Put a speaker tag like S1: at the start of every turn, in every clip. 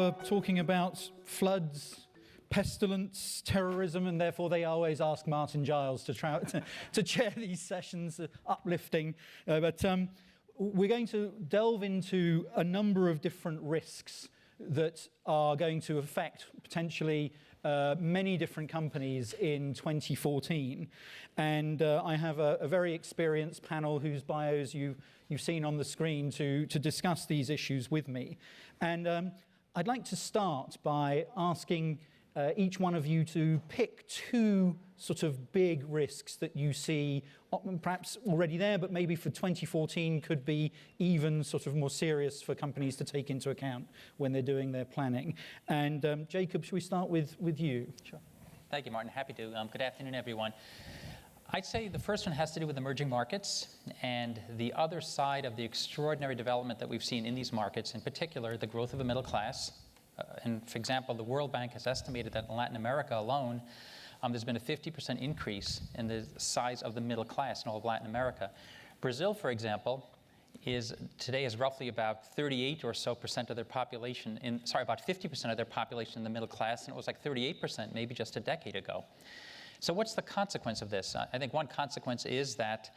S1: are talking about floods, pestilence, terrorism, and therefore they always ask Martin Giles to chair these sessions, uplifting. But we're going to delve into a number of different risks that are going to affect potentially many different companies in 2014. And I have a very experienced panel whose bios you've seen on the screen to discuss these issues with me. And I'd like to start by asking each one of you to pick two sort of big risks that you see, perhaps already there, but maybe for 2014 could be even sort of more serious for companies to take into account when they're doing their planning. And Jacob, should we start with you?
S2: Sure. Thank you, Martin. Happy to. Good afternoon, everyone. I'd say the first one has to do with emerging markets and the other side of the extraordinary development that we've seen in these markets, in particular, the growth of a middle class. And for example, the World Bank has estimated that in Latin America alone, there's been a 50% increase in the size of the middle class in all of Latin America. Brazil, for example, today is roughly about 38 or so percent of their population, about 50% of their population in the middle class, and it was like 38% maybe just a decade ago. So what's the consequence of this? I think one consequence is that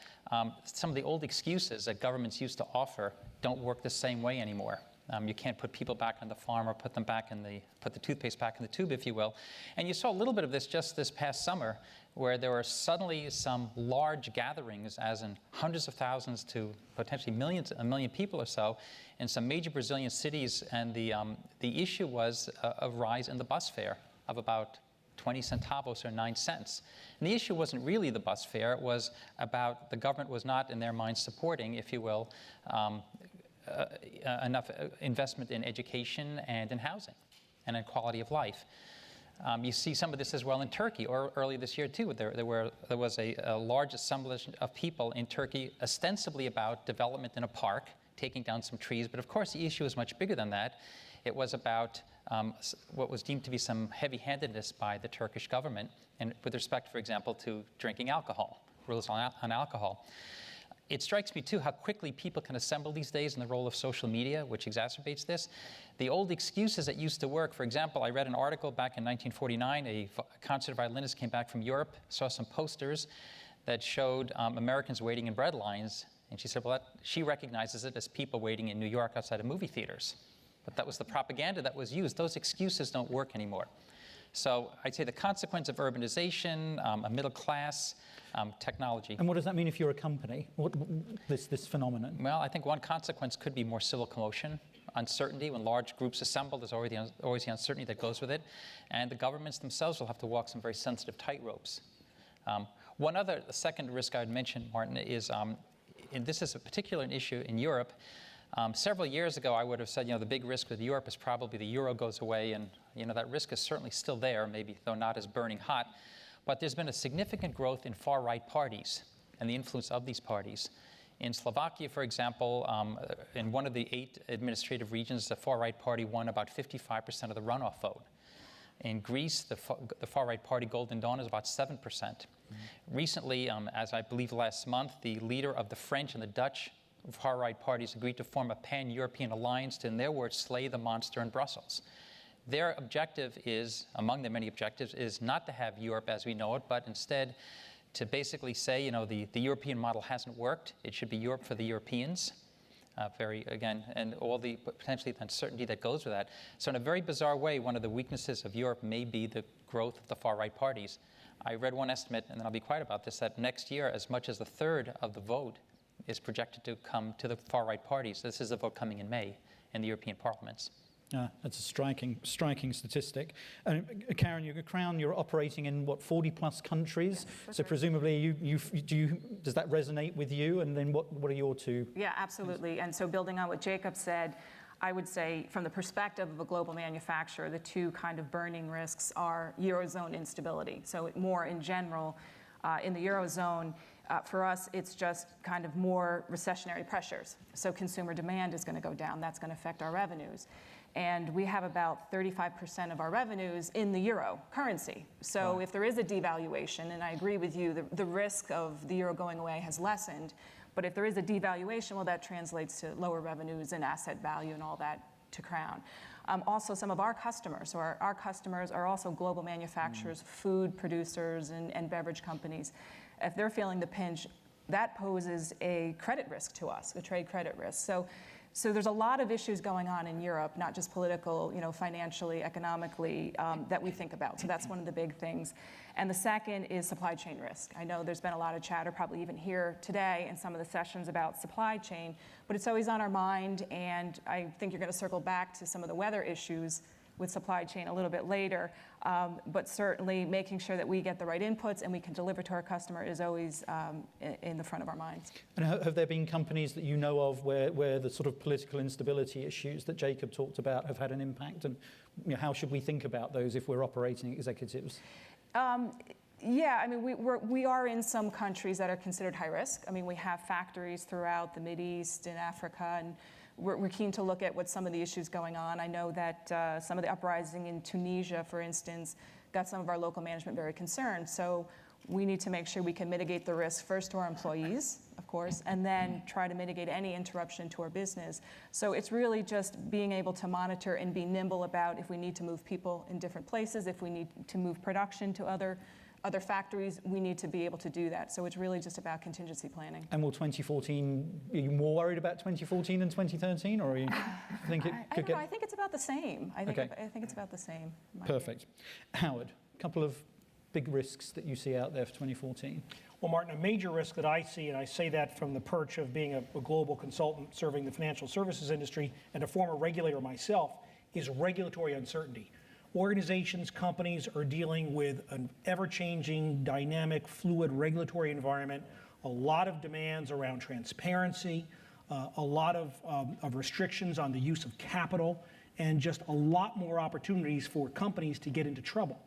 S2: some of the old excuses that governments used to offer don't work the same way anymore. You can't put people back on the farm or put the toothpaste back in the tube, if you will. And you saw a little bit of this just this past summer, where there were suddenly some large gatherings, as in hundreds of thousands to potentially a million people or so, in some major Brazilian cities. And the issue was a rise in the bus fare of about 20 centavos or 9 cents. And the issue wasn't really the bus fare. It was about the government was not, in their mind, supporting, if you will, enough investment in education and in housing and in quality of life. You see some of this as well in Turkey, or early this year too. There was a large assemblage of people in Turkey, ostensibly about development in a park, taking down some trees. But of course, the issue is much bigger than that. It was about what was deemed to be some heavy-handedness by the Turkish government, and with respect, for example, to drinking alcohol, rules on alcohol. It strikes me, too, how quickly people can assemble these days in the role of social media, which exacerbates this. The old excuses that used to work, for example, I read an article back in 1949, a concert violinist came back from Europe, saw some posters that showed Americans waiting in bread lines, and she said, well, she recognizes it as people waiting in New York outside of movie theaters. But that was the propaganda that was used. Those excuses don't work anymore. So I'd say the consequence of urbanization, a middle class, technology.
S1: And what does that mean if you're a company, this phenomenon?
S2: Well, I think one consequence could be more civil commotion, uncertainty. When large groups assemble, there's always the uncertainty that goes with it. And the governments themselves will have to walk some very sensitive tightropes. The second risk I would mention, Martin, is, and this is a particular issue in Europe. Several years ago, I would have said, the big risk with Europe is probably the euro goes away, and that risk is certainly still there, maybe though not as burning hot. But there's been a significant growth in far-right parties and the influence of these parties. In Slovakia, for example, in one of the 8 administrative regions, the far-right party won about 55% of the runoff vote. In Greece, the far-right party Golden Dawn is about 7%. Mm-hmm. Recently, as I believe last month, the leader of the French and the Dutch far-right parties agreed to form a pan-European alliance to, in their words, slay the monster in Brussels. Their objective is, among their many objectives, is not to have Europe as we know it, but instead to basically say, the European model hasn't worked. It should be Europe for the Europeans. And all the potentially the uncertainty that goes with that. So in a very bizarre way, one of the weaknesses of Europe may be the growth of the far-right parties. I read one estimate, and then I'll be quiet about this, that next year, as much as a third of the vote is projected to come to the far-right parties. This is a vote coming in May in the European parliaments.
S1: That's a striking statistic. Karen, you're operating in, 40-plus countries? Yes, so presumably, does that resonate with you? And then what are your two?
S3: Yeah, absolutely. And so building on what Jacob said, I would say from the perspective of a global manufacturer, the two kind of burning risks are Eurozone instability. So more in general, in the Eurozone, for us, it's just kind of more recessionary pressures. So consumer demand is going to go down. That's going to affect our revenues. And we have about 35% of our revenues in the euro currency. So wow. If there is a devaluation, and I agree with you, the risk of the euro going away has lessened. But if there is a devaluation, well, that translates to lower revenues and asset value and all that to Crown. Also, some of our customers, so our customers are also global manufacturers, food producers, and beverage companies. If they're feeling the pinch, that poses a credit risk to us, a trade credit risk. So there's a lot of issues going on in Europe, not just political, financially, economically, that we think about. So that's one of the big things. And the second is supply chain risk. I know there's been a lot of chatter, probably even here today in some of the sessions about supply chain, but it's always on our mind, and I think you're going to circle back to some of the weather issues with supply chain a little bit later, but certainly making sure that we get the right inputs and we can deliver to our customer is always in the front of our minds.
S1: And have there been companies that you know of where the sort of political instability issues that Jacob talked about have had an impact? And how should we think about those if we're operating executives?
S3: Yeah, I mean, we are in some countries that are considered high risk. I mean, we have factories throughout the Mideast and Africa, and we're keen to look at what some of the issues going on. I know that some of the uprising in Tunisia, for instance, got some of our local management very concerned. So we need to make sure we can mitigate the risk first to our employees, of course, and then try to mitigate any interruption to our business. So it's really just being able to monitor and be nimble about if we need to move people in different places, if we need to move production to other factories, we need to be able to do that. So it's really just about contingency planning.
S1: And will 2014, are you more worried about 2014 than 2013, or are you think it could get...
S3: I think it's about the same. I think it's about the same.
S1: Perfect. Howard, a couple of big risks that you see out there for 2014.
S4: Well, Martin, a major risk that I see, and I say that from the perch of being a global consultant serving the financial services industry and a former regulator myself, is regulatory uncertainty. Organizations, companies are dealing with an ever-changing, dynamic, fluid regulatory environment, a lot of demands around transparency, a lot of restrictions on the use of capital, and just a lot more opportunities for companies to get into trouble.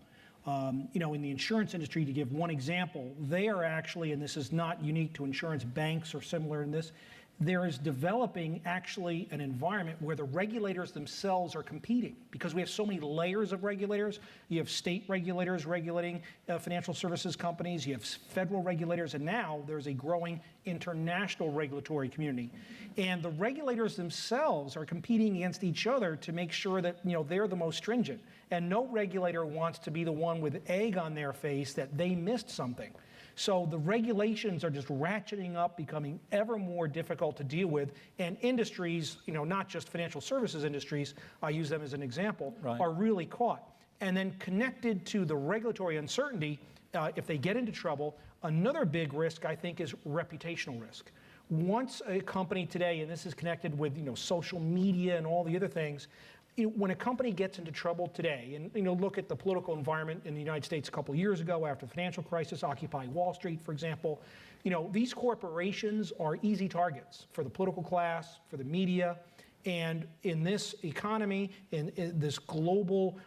S4: In the insurance industry, to give one example, they are actually, and this is not unique to insurance banks or similar in this, there is developing actually an environment where the regulators themselves are competing because we have so many layers of regulators. You have state regulators regulating financial services companies, you have federal regulators, and now there's a growing international regulatory community. And the regulators themselves are competing against each other to make sure that they're the most stringent. And no regulator wants to be the one with egg on their face that they missed something. So the regulations are just ratcheting up, becoming ever more difficult to deal with, and industries, not just financial services industries, I use them as an example, are really caught. And then connected to the regulatory uncertainty, if they get into trouble, another big risk, I think, is reputational risk. Once a company today, and this is connected with social media and all the other things, when a company gets into trouble today, and look at the political environment in the United States a couple of years ago after the financial crisis, Occupy Wall Street, for example, these corporations are easy targets for the political class, for the media, and in this economy, in this global,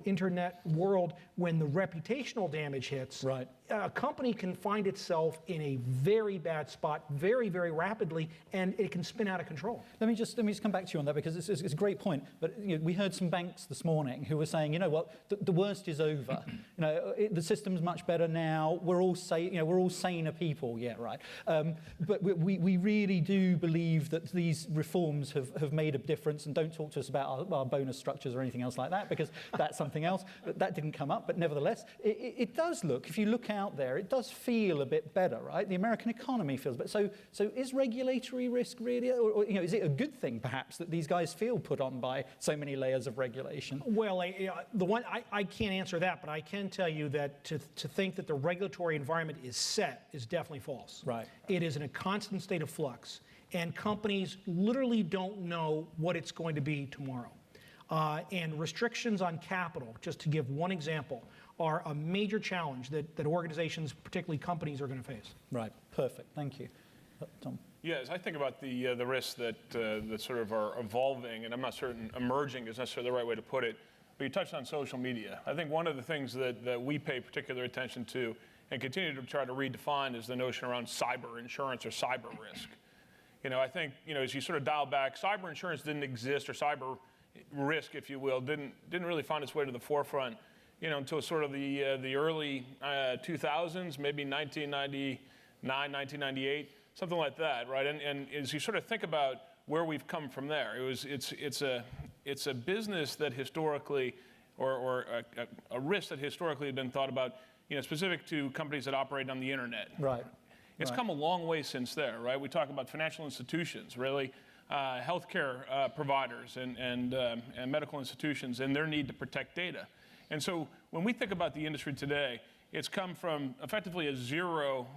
S4: internet world, when the reputational damage hits, a company can find itself in a very bad spot very, very rapidly, and it can spin out of control. Let me just
S1: come back to you on that, because it's a great point. But we heard some banks this morning who were saying, the worst is over. The system's much better now. We're all we're all saner people. Yeah, right. But we really do believe that these reforms have made a difference. And don't talk to us about our bonus structures or anything else like that, because that's something else. That didn't come up. But nevertheless, it does look, if you look out there, it does feel a bit better, right? The American economy feels better. So is regulatory risk really, or is it a good thing perhaps that these guys feel put on by so many layers of regulation?
S4: Well, I can't answer that, but I can tell you that to think that the regulatory environment is set is definitely false.
S1: Right.
S4: It is in a constant state of flux, and companies literally don't know what it's going to be tomorrow. And restrictions on capital, just to give one example, are a major challenge that organizations, particularly companies, are going to face.
S1: Right. Perfect. Thank you. Tom.
S5: Yes, I think about the risks that sort of are evolving, and I'm not certain emerging is necessarily the right way to put it, but you touched on social media. I think one of the things that we pay particular attention to and continue to try to redefine is the notion around cyber insurance or cyber risk. I think, as you sort of dial back, cyber insurance didn't exist, or cyber risk, if you will, didn't really find its way to the forefront, until sort of the early 2000s, maybe 1999, 1998, something like that, right? And as you sort of think about where we've come from there, it's it's a business that historically, or a risk that historically had been thought about, specific to companies that operate on the internet.
S1: Right.
S5: It's come a long way since there, right? We talk about financial institutions, really, healthcare providers and medical institutions and their need to protect data. And so when we think about the industry today, it's come from effectively a zero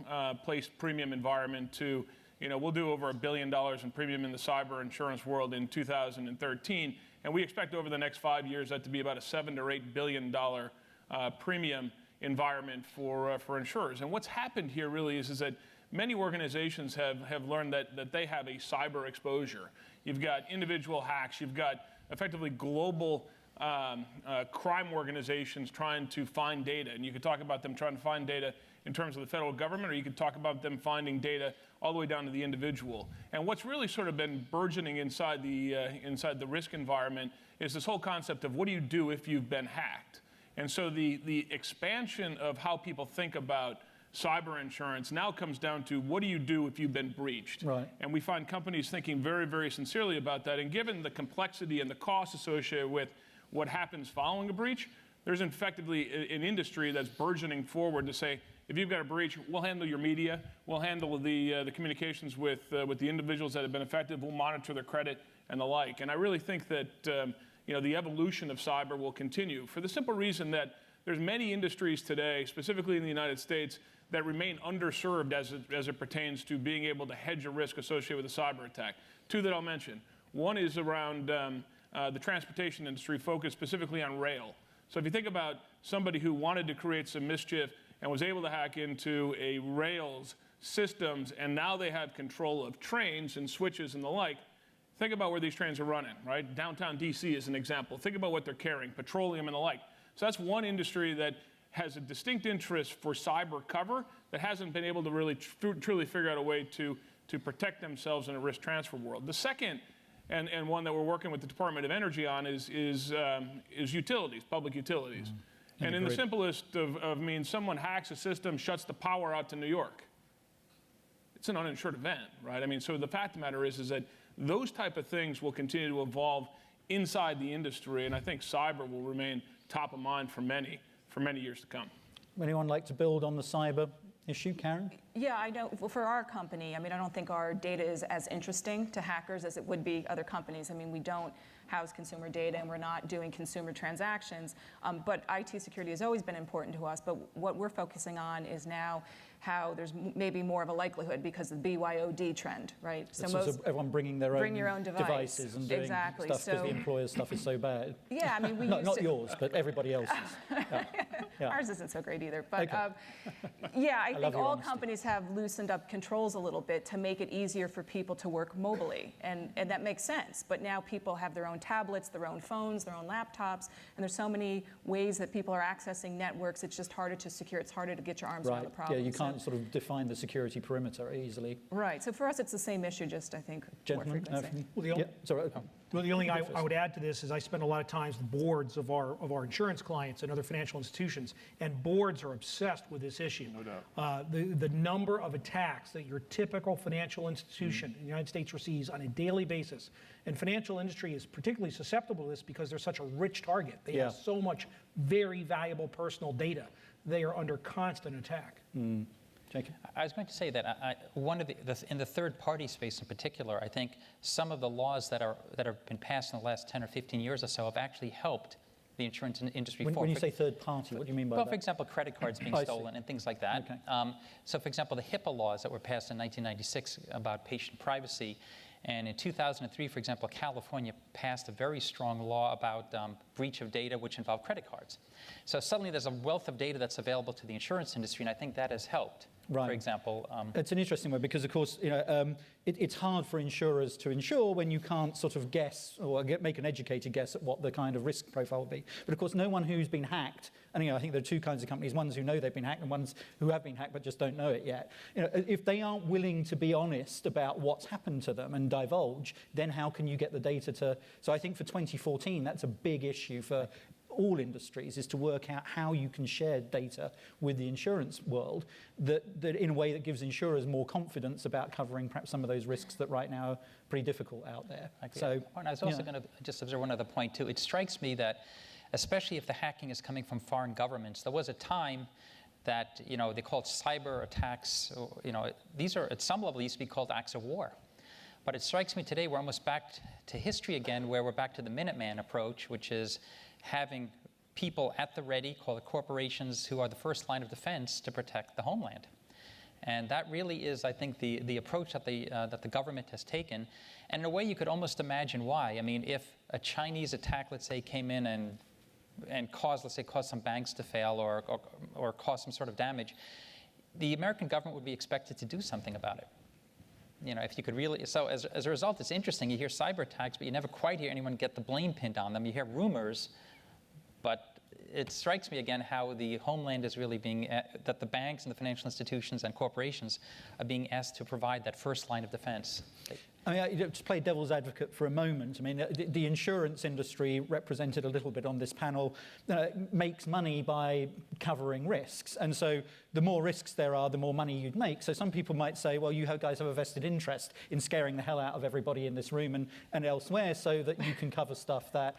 S5: placed premium environment to, we'll do over $1 billion in premium in the cyber insurance world in 2013. And we expect over the next 5 years that to be about a $7 or $8 billion premium environment for insurers. And what's happened here really is that many organizations have learned that they have a cyber exposure. You've got individual hacks, you've got effectively global crime organizations trying to find data. And you could talk about them trying to find data in terms of the federal government, or you could talk about them finding data all the way down to the individual. And what's really sort of been burgeoning inside the risk environment is this whole concept of what do you do if you've been hacked? And so the expansion of how people think about cyber insurance now comes down to what do you do if you've been breached?
S1: Right.
S5: And we find companies thinking very, very sincerely about that. And given the complexity and the cost associated with what happens following a breach, there's effectively an industry that's burgeoning forward to say, if you've got a breach, we'll handle your media, we'll handle the communications with the individuals that have been affected, we'll monitor their credit and the like. And I really think that the evolution of cyber will continue for the simple reason that there's many industries today, specifically in the United States, that remain underserved as it pertains to being able to hedge a risk associated with a cyber attack. Two that I'll mention. One is around the transportation industry, focused specifically on rail. So if you think about somebody who wanted to create some mischief and was able to hack into a rail's systems, and now they have control of trains and switches and the like, think about where these trains are running, right? Downtown DC is an example. Think about what they're carrying, petroleum and the like. So that's one industry that has a distinct interest for cyber cover that hasn't been able to really truly figure out a way to protect themselves in a risk transfer world. The second, and one that we're working with the Department of Energy on, is utilities, public utilities. Mm-hmm. And in the simplest of means, someone hacks a system, shuts the power out to New York. It's an uninsured event, right? I mean, so the fact of the matter is that those type of things will continue to evolve inside the industry, and I think cyber will remain top of mind for many years to come.
S1: Anyone like to build on the cyber issue, Karen?
S3: Yeah, I know. Well, for our company, I don't think our data is as interesting to hackers as it would be other companies. We don't house consumer data and we're not doing consumer transactions. But IT security has always been important to us. But what we're focusing on is now how there's maybe more of a likelihood because of the BYOD trend, right?
S1: So everyone bringing their own devices and doing stuff because the employer's stuff is so bad.
S3: Yeah, we
S1: not yours, but everybody else's. Yeah.
S3: Ours isn't so great either. But okay. I think all companies have loosened up controls a little bit to make it easier for people to work mobilely, and that makes sense. But now people have their own tablets, their own phones, their own laptops, and there's so many ways that people are accessing networks. It's just harder to secure. It's harder to get your arms around the problem.
S1: Yeah, you can't sort of define the security perimeter easily.
S3: Right. So for us, it's the same issue, just I think more frequency.
S4: Well, the only thing I would add to this is I spend a lot of times with boards of our insurance clients and other financial institutions, and boards are obsessed with this issue.
S5: No doubt.
S4: The number of attacks that your typical financial institution in the United States receives on a daily basis, and financial industry is particularly susceptible to this because they're such a rich target. They have so much very valuable personal data. They are under constant attack.
S1: Mm. Jacob?
S2: I was going to say that in the third-party space in particular, I think some of the laws that have been passed in the last 10 or 15 years or so have actually helped the insurance industry forward.
S1: When you say third-party, what do you mean by that?
S2: Well, for example, credit cards being stolen and things like that.
S1: Okay.
S2: So, for example, the HIPAA laws that were passed in 1996 about patient privacy, and in 2003, for example, California passed a very strong law about breach of data which involved credit cards. So suddenly there's a wealth of data that's available to the insurance industry, and I think that has helped.
S1: Right.
S2: For example,
S1: it's an interesting one because, of course, it's hard for insurers to insure when you can't sort of guess or make an educated guess at what the kind of risk profile will be. But of course, no one who's been hacked, and I think there are two kinds of companies: ones who know they've been hacked and ones who have been hacked but just don't know it yet. If they aren't willing to be honest about what's happened to them and divulge, then how can you get the data to? So I think for 2014, that's a big issue for all industries is to work out how you can share data with the insurance world that in a way that gives insurers more confidence about covering perhaps some of those risks that right now are pretty difficult out there.
S2: So, I was also going to just observe one other point too. It strikes me that, especially if the hacking is coming from foreign governments, there was a time that, they called cyber attacks, these are, at some level, used to be called acts of war. But it strikes me today we're almost back to history again, where we're back to the Minuteman approach, which is having people at the ready, call it corporations, who are the first line of defense to protect the homeland. And that really is, I think, the approach that the government has taken. And in a way, you could almost imagine why. I mean, if a Chinese attack, let's say, came in and caused some banks to fail or cause some sort of damage, the American government would be expected to do something about it. If you could really, so as a result, it's interesting. You hear cyber attacks, but you never quite hear anyone get the blame pinned on them. You hear rumors, but it strikes me again how the homeland is really being, that the banks and the financial institutions and corporations are being asked to provide that first line of defense.
S1: I mean, to play devil's advocate for a moment, I mean, the insurance industry, represented a little bit on this panel, makes money by covering risks. And so the more risks there are, the more money you'd make. So some people might say, well, you guys have a vested interest in scaring the hell out of everybody in this room and elsewhere so that you can cover stuff that...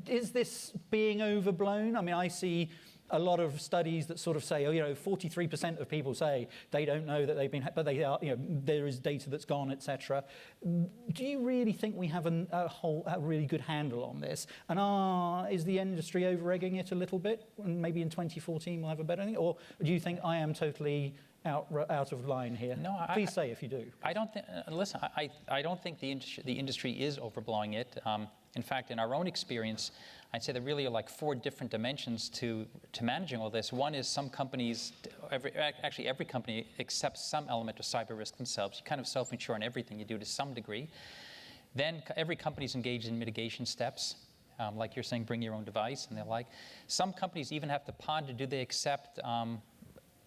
S1: Is this being overblown? I mean, I see a lot of studies that sort of say, 43% of people say they don't know that they've been hacked, but they are, there is data that's gone, etc. Do you really think we have a really good handle on this? And is the industry over-egging it a little bit? And maybe in 2014 we'll have a better thing? Or do you think I am totally out of line here?
S2: No,
S1: please say if you do.
S2: I don't think. Listen, I don't think the industry is overblowing it. In fact, in our own experience, I'd say there really are like 4 different dimensions to managing all this. One is some companies, actually every company accepts some element of cyber risk themselves. You kind of self-insure on everything you do to some degree. Then every company is engaged in mitigation steps, like you're saying, bring your own device and the like. Some companies even have to ponder, do they accept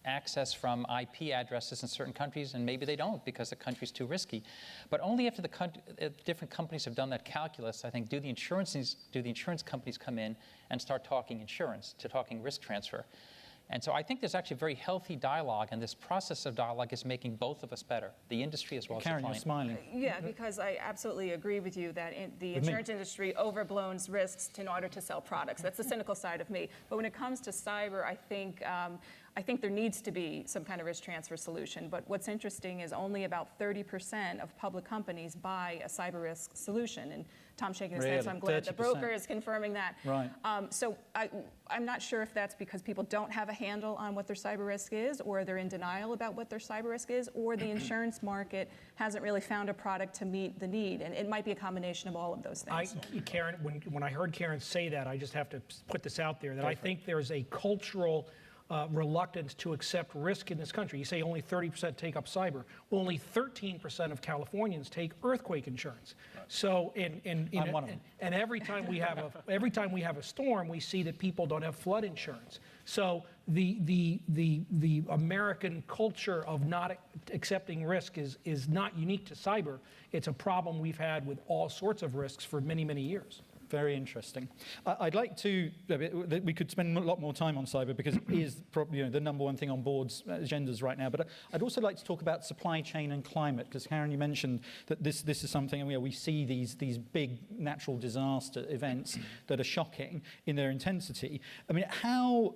S2: access from IP addresses in certain countries, and maybe they don't because the country's too risky. But only after the different companies have done that calculus, I think, do the insurance companies come in and start talking insurance, to talking risk transfer. And so I think there's actually a very healthy dialogue, and this process of dialogue is making both of us better, the industry as well as the client.
S1: Karen, you're smiling.
S3: Yeah, because I absolutely agree with you that the insurance industry overblows risks in order to sell products. That's the cynical side of me. But when it comes to cyber, I think there needs to be some kind of risk transfer solution. But what's interesting is only about 30% of public companies buy a cyber risk solution. And Tom's shaking his head, so I'm glad
S1: 30%.
S3: the broker is confirming that.
S1: Right.
S3: So I'm not sure if that's because people don't have a handle on what their cyber risk is, or they're in denial about what their cyber risk is, or the insurance market hasn't really found a product to meet the need. And it might be a combination of all of those things.
S4: Karen, when I heard Karen say that, I just have to put this out there, that I think there's a cultural reluctance to accept risk in this country. You say only 30% take up cyber. Well, only 13% of Californians take earthquake insurance. So,
S1: I'm one of them.
S4: and every time we have a storm, we see that people don't have flood insurance. So the American culture of not accepting risk is not unique to cyber. It's a problem we've had with all sorts of risks for many, many years.
S1: Very interesting. I'd like to, we could spend a lot more time on cyber because it is probably the number one thing on boards' agendas right now, but I'd also like to talk about supply chain and climate, because Karen, you mentioned that this is something, and we see these big natural disaster events that are shocking in their intensity. I mean, how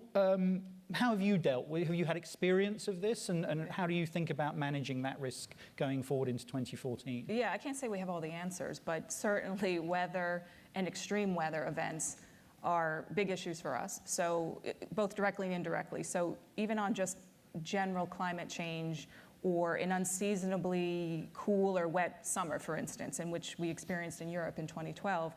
S1: have you dealt with, have you had experience of this, and how do you think about managing that risk going forward into 2014?
S3: Yeah, I can't say we have all the answers, but certainly weather and extreme weather events are big issues for us, so both directly and indirectly. So even on just general climate change or an unseasonably cool or wet summer, for instance, in which we experienced in Europe in 2012,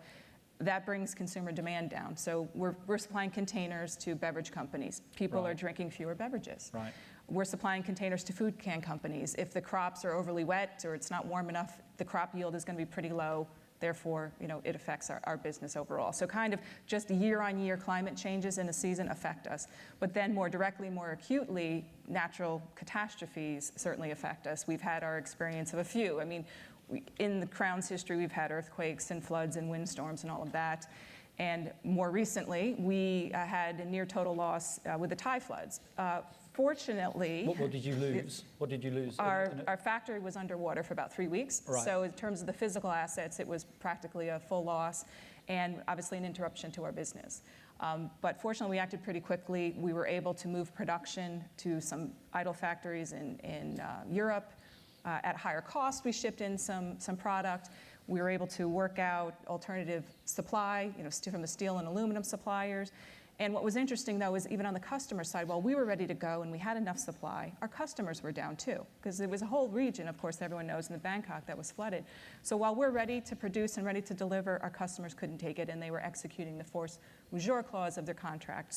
S3: that brings consumer demand down. So we're supplying containers to beverage companies. People are drinking fewer beverages.
S1: Right.
S3: We're supplying containers to food can companies. If the crops are overly wet or it's not warm enough, the crop yield is going to be pretty low. Therefore, it affects our business overall. So kind of just year-on-year climate changes in a season affect us. But then more directly, more acutely, natural catastrophes certainly affect us. We've had our experience of a few. I mean, in the Crown's history, we've had earthquakes and floods and windstorms and all of that. And more recently, we had a near total loss with the Thai floods. Fortunately,
S1: What did you lose? What did you lose?
S3: our factory was underwater for about 3 weeks.
S1: Right.
S3: So in terms of the physical assets, it was practically a full loss and obviously an interruption to our business. But fortunately, we acted pretty quickly. We were able to move production to some idle factories in Europe. At higher cost, we shipped in some product. We were able to work out alternative supply, from the steel and aluminum suppliers. And what was interesting, though, is even on the customer side, while we were ready to go and we had enough supply, our customers were down too, because there was a whole region, of course, everyone knows, in the Bangkok that was flooded. So while we're ready to produce and ready to deliver, our customers couldn't take it, and they were executing the force majeure clause of their contract.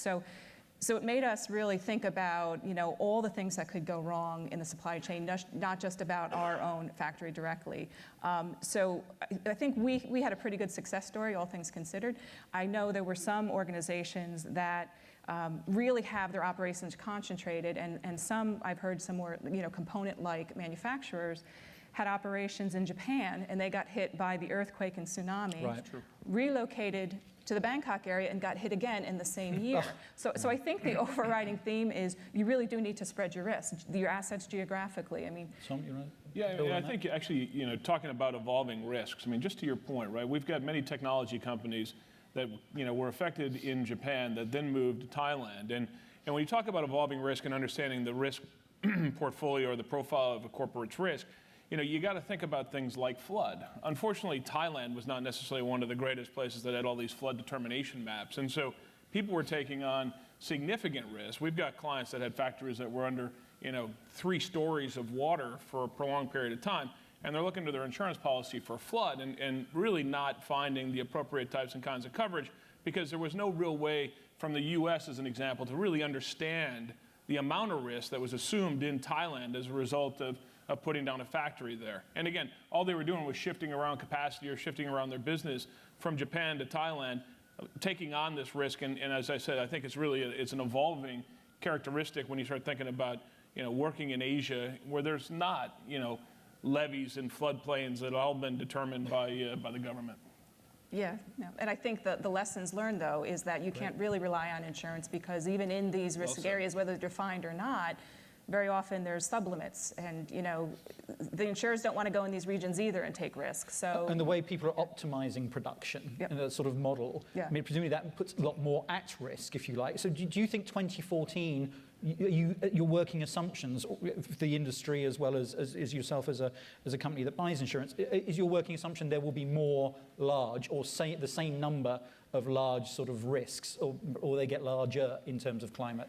S3: So it made us really think about, all the things that could go wrong in the supply chain, not just about our own factory directly. So I think we had a pretty good success story, all things considered. I know there were some organizations that really have their operations concentrated, and some, I've heard some more, component-like manufacturers had operations in Japan, and they got hit by the earthquake and tsunami,
S1: Right.
S3: relocated to the Bangkok area and got hit again in the same year. So I think the overriding theme is you really do need to spread your risk, your assets geographically. I mean,
S1: Tom, you're right.
S5: Yeah, I think actually, talking about evolving risks, just to your point, right, we've got many technology companies that, were affected in Japan that then moved to Thailand. And when you talk about evolving risk and understanding the risk portfolio or the profile of a corporate's risk, you got to think about things like flood. Unfortunately, Thailand was not necessarily one of the greatest places that had all these flood determination maps. And so people were taking on significant risks. We've got clients that had factories that were under, 3 stories of water for a prolonged period of time. And they're looking to their insurance policy for flood and really not finding the appropriate types and kinds of coverage because there was no real way from the U.S., as an example, to really understand the amount of risk that was assumed in Thailand as a result of putting down a factory there. And again, all they were doing was shifting around capacity or shifting around their business from Japan to Thailand, taking on this risk. And as I said, I think it's an evolving characteristic when you start thinking about, working in Asia where there's not, levees and floodplains that have all been determined by the government.
S3: yeah, no. And I think the lessons learned, though, is that you can't really rely on insurance because even in these risk areas, whether they're defined or not, very often there's sublimits, and the insurers don't want to go in these regions either and take risks. So
S1: And the way people are optimizing production
S3: Yep.
S1: in a sort of model,
S3: Yeah.
S1: presumably that puts a lot more at risk, if you like. So do you think 2014, your working assumptions, the industry as well as yourself as a company that buys insurance, is your working assumption there will be more large or say the same number of large sort of risks, or they get larger in terms of climate?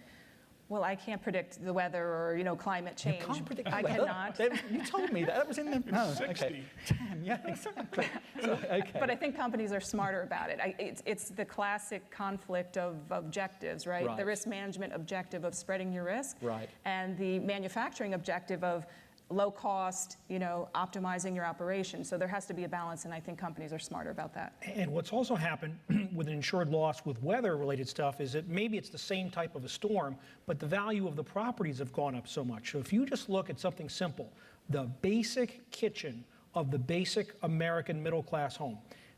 S3: well, I can't predict the weather or climate change.
S1: You can't predict
S3: I
S1: the weather?
S3: cannot.
S1: You told me that. That was in the... No,
S5: 60.
S1: okay. Damn, yeah, exactly. So, okay.
S3: But I think companies are smarter about it. It's the classic conflict of objectives, right?
S1: Right.
S3: The risk management objective of spreading your risk,
S1: Right.
S3: and the manufacturing objective of low cost, optimizing your operation. So there has to be a balance, and I think companies are smarter about that.
S4: And what's also happened with an insured loss with weather-related stuff is that maybe it's the same type of a storm, but the value of the properties have gone up so much. So if you just look at something simple, the basic kitchen of the basic American middle-class home,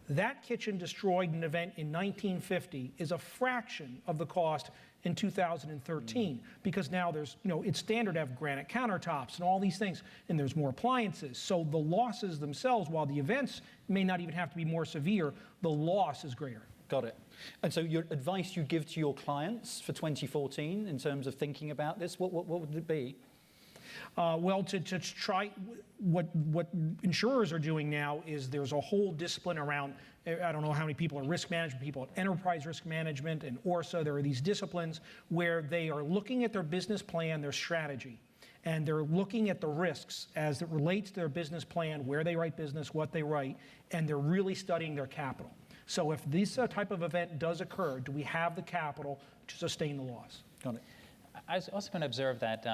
S4: that kitchen destroyed in an event in 1950 is a fraction of the cost in 2013, because now there's, it's standard to have granite countertops and all these things, and there's more appliances. So the losses themselves, while the events may not even have to be more severe, the loss is greater.
S1: Got it. And so your advice you give to your clients for 2014 in terms of thinking about this, what would it be?
S4: Well, to try, what insurers are doing now is there's a whole discipline around, I don't know how many people are risk management people at enterprise risk management and ORSA. There are these disciplines where they are looking at their business plan, their strategy, and they're looking at the risks as it relates to their business plan, where they write business, what they write, and they're really studying their capital. So if this type of event does occur, do we have the capital to sustain the loss?
S1: Got it.
S2: I was also going to observe that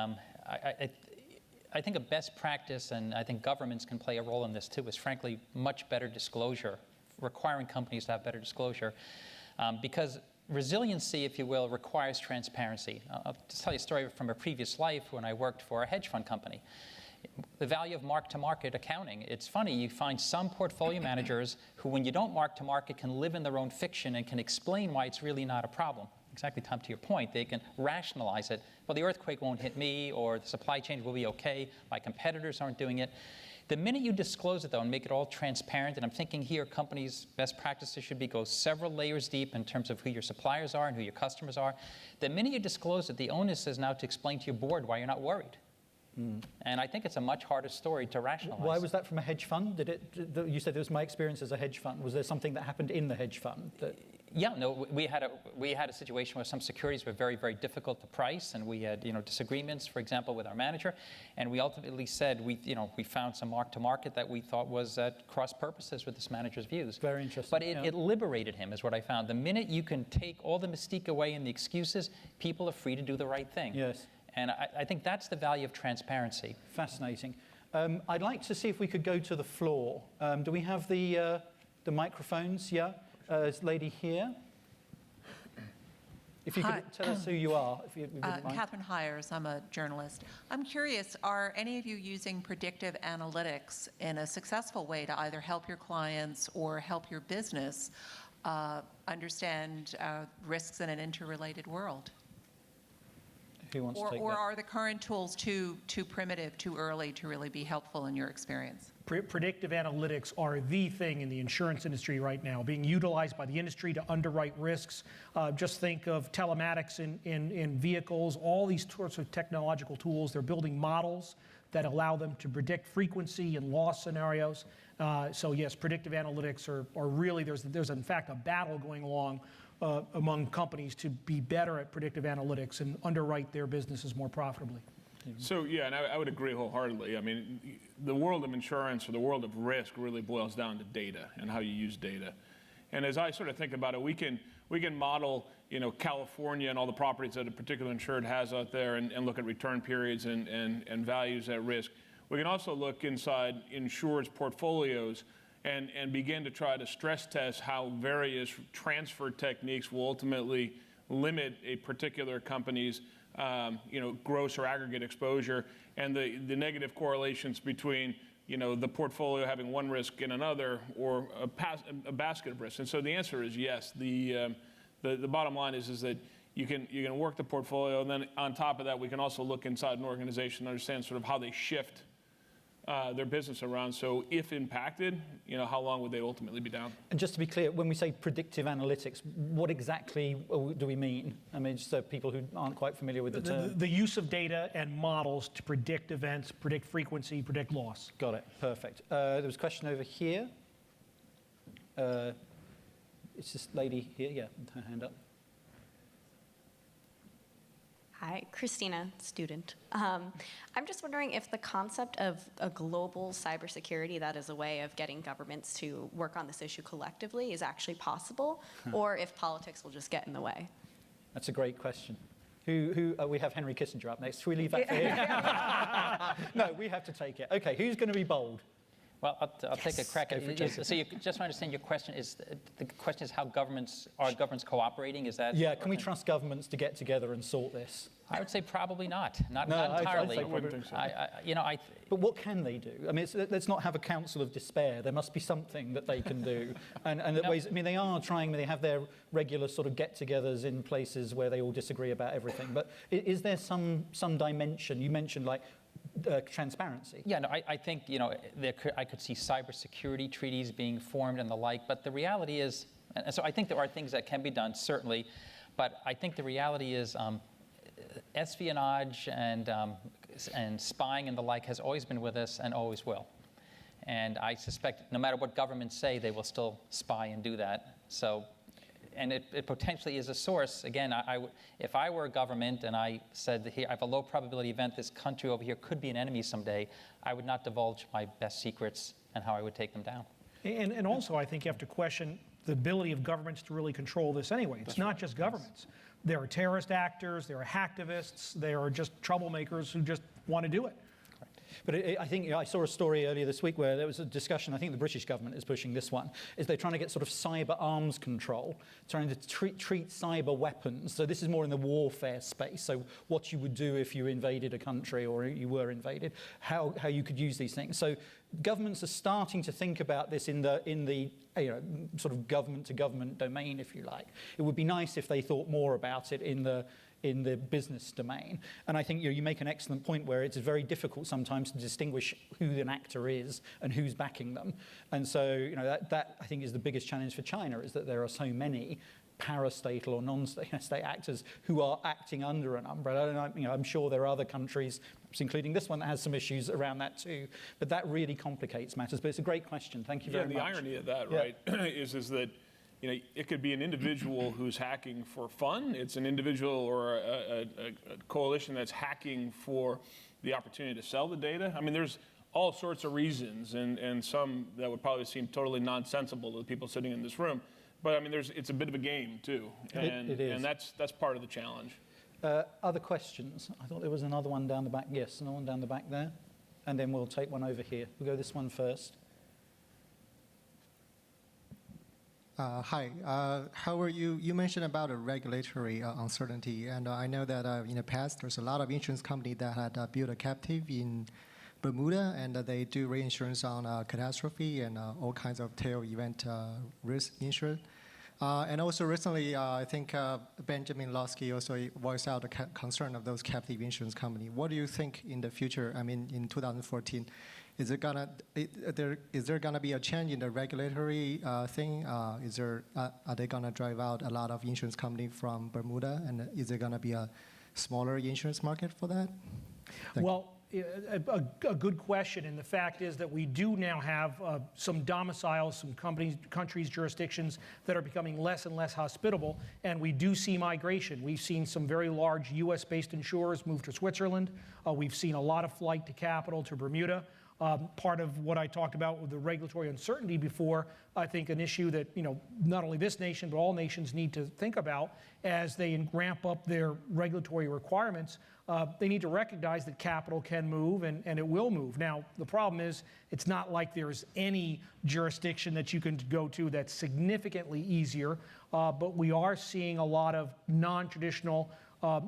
S2: I think a best practice, and I think governments can play a role in this too, is frankly much better disclosure, requiring companies to have better disclosure, because resiliency, if you will, requires transparency. I'll just tell you a story from a previous life when I worked for a hedge fund company. The value of mark-to-market accounting. It's funny, you find some portfolio managers who, when you don't mark-to-market, can live in their own fiction and can explain why it's really not a problem. Exactly, Tom, to your point, they can rationalize it. Well, the earthquake won't hit me, or the supply chain will be okay, my competitors aren't doing it. The minute you disclose it, though, and make it all transparent, and I'm thinking here companies' best practices should be go several layers deep in terms of who your suppliers are and who your customers are. The minute you disclose it, the onus is now to explain to your board why you're not worried. And I think it's a much harder story to rationalize.
S1: Why was that from a hedge fund? You said it was my experience as a hedge fund. Was there something that happened in the hedge fund?
S2: Yeah, no, we had a situation where some securities were very, very difficult to price, and we had disagreements, for example, with our manager, and we ultimately said we found some mark-to-market that we thought was at cross purposes with this manager's views.
S1: Very interesting.
S2: But it liberated him, is what I found. The minute you can take all the mystique away and the excuses, people are free to do the right thing.
S1: Yes.
S2: And I think that's the value of transparency.
S1: Fascinating. I'd like to see if we could go to the floor. Do we have the microphones? Yeah. This lady here. If you could tell us who you are, if you wouldn't mind.
S6: Catherine Hires, I'm a journalist. I'm curious, are any of you using predictive analytics in a successful way to either help your clients or help your business understand risks in an interrelated world?
S1: Who wants to take
S6: Or
S1: that?
S6: are the current tools too primitive, too early to really be helpful in your experience?
S4: Predictive analytics are the thing in the insurance industry right now, being utilized by the industry to underwrite risks. Just think of telematics in vehicles, all these sorts of technological tools. They're building models that allow them to predict frequency and loss scenarios. So yes, predictive analytics are really, there's in fact a battle going along among companies to be better at predictive analytics and underwrite their businesses more profitably.
S5: So yeah, and I would agree wholeheartedly. I mean, the world of insurance or the world of risk really boils down to data and how you use data. And as I sort of think about it, we can model, California and all the properties that a particular insured has out there and look at return periods and values at risk. We can also look inside insureds' portfolios and begin to try to stress test how various transfer techniques will ultimately limit a particular company's gross or aggregate exposure, and the negative correlations between the portfolio having one risk and another, or a basket of risks. And so the answer is yes. The bottom line is that you can work the portfolio, and then on top of that, we can also look inside an organization and understand sort of how they shift their business around. So if impacted, how long would they ultimately be down?
S1: And just to be clear, when we say predictive analytics, what exactly do we mean? I mean, just so people who aren't quite familiar with the term.
S4: The use of data and models to predict events, predict frequency, predict loss.
S1: Got it. Perfect. There was a question over here. It's this lady here. Yeah, with her hand up.
S7: Hi, Christina, student. I'm just wondering if the concept of a global cybersecurity that is a way of getting governments to work on this issue collectively is actually possible, or if politics will just get in the way.
S1: That's a great question. We have Henry Kissinger up next. Should we leave that for him? No, we have to take it. Okay, who's going to be bold?
S2: Well, I'll take a crack at it. So you just understand your question is, the question is how governments cooperating? Is that?
S1: Yeah, can we trust governments to get together and sort this?
S2: I would say probably not. Not
S1: No,
S2: entirely.
S1: I wouldn't think
S2: so.
S1: But what can they do? I mean, let's not have a council of despair. There must be something that they can do. And
S2: No.
S1: ways, I mean, they are trying, they have their regular sort of get-togethers in places where they all disagree about everything. But is there some dimension? You mentioned like transparency.
S2: Yeah, no, I think, I could see cybersecurity treaties being formed and the like, but the reality is, and so I think there are things that can be done, certainly, but I think the reality is espionage and spying and the like has always been with us and always will. And I suspect no matter what governments say, they will still spy and do that. So, and it potentially is a source. Again, if I were a government and I said, that here, I have a low probability event, this country over here could be an enemy someday, I would not divulge my best secrets and how I would take them down.
S4: And also, I think you have to question the ability of governments to really control this anyway. It's not just governments. There are terrorist actors, there are hacktivists, there are just troublemakers who just want to do it.
S1: But I think I saw a story earlier this week where there was a discussion, I think the British government is pushing this one, is they're trying to get sort of cyber arms control, trying to treat cyber weapons. So this is more in the warfare space. So what you would do if you invaded a country or you were invaded, how you could use these things. So governments are starting to think about this in the sort of government to government domain, if you like. It would be nice if they thought more about it in the business domain. And I think you make an excellent point where it's very difficult sometimes to distinguish who an actor is and who's backing them. And so that I think is the biggest challenge for China, is that there are so many parastatal or non-state actors who are acting under an umbrella. And I'm sure there are other countries, perhaps including this one, that has some issues around that too. But that really complicates matters. But it's a great question. Thank you very much.
S5: The irony of that, right, is that it could be an individual who's hacking for fun. It's an individual or a coalition that's hacking for the opportunity to sell the data. I mean, there's all sorts of reasons, and some that would probably seem totally nonsensical to the people sitting in this room. But I mean, it's a bit of a game too, and
S1: it is.
S5: And that's part of the challenge.
S1: Other questions? I thought there was another one down the back. Yes, another one down the back there, and then we'll take one over here. We'll go this one first.
S8: Hi. How are you? You mentioned about a regulatory uncertainty, and I know that in the past there's a lot of insurance companies that had built a captive in Bermuda, and they do reinsurance on catastrophe and all kinds of tail event risk insurance. And also recently, I think Benjamin Losky also voiced out the concern of those captive insurance companies. What do you think in the future? I mean, in 2014, is there gonna be a change in the regulatory thing? Are they gonna drive out a lot of insurance companies from Bermuda, and is there gonna be a smaller insurance market for that?
S4: Well, a good question, and the fact is that we do now have some domiciles, some countries, jurisdictions that are becoming less and less hospitable, and we do see migration. We've seen some very large U.S.-based insurers move to Switzerland. We've seen a lot of flight to capital to Bermuda. Part of what I talked about with the regulatory uncertainty before, I think an issue that not only this nation but all nations need to think about as they ramp up their regulatory requirements. They need to recognize that capital can move and it will move. Now, the problem is it's not like there's any jurisdiction that you can go to that's significantly easier, but we are seeing a lot of non-traditional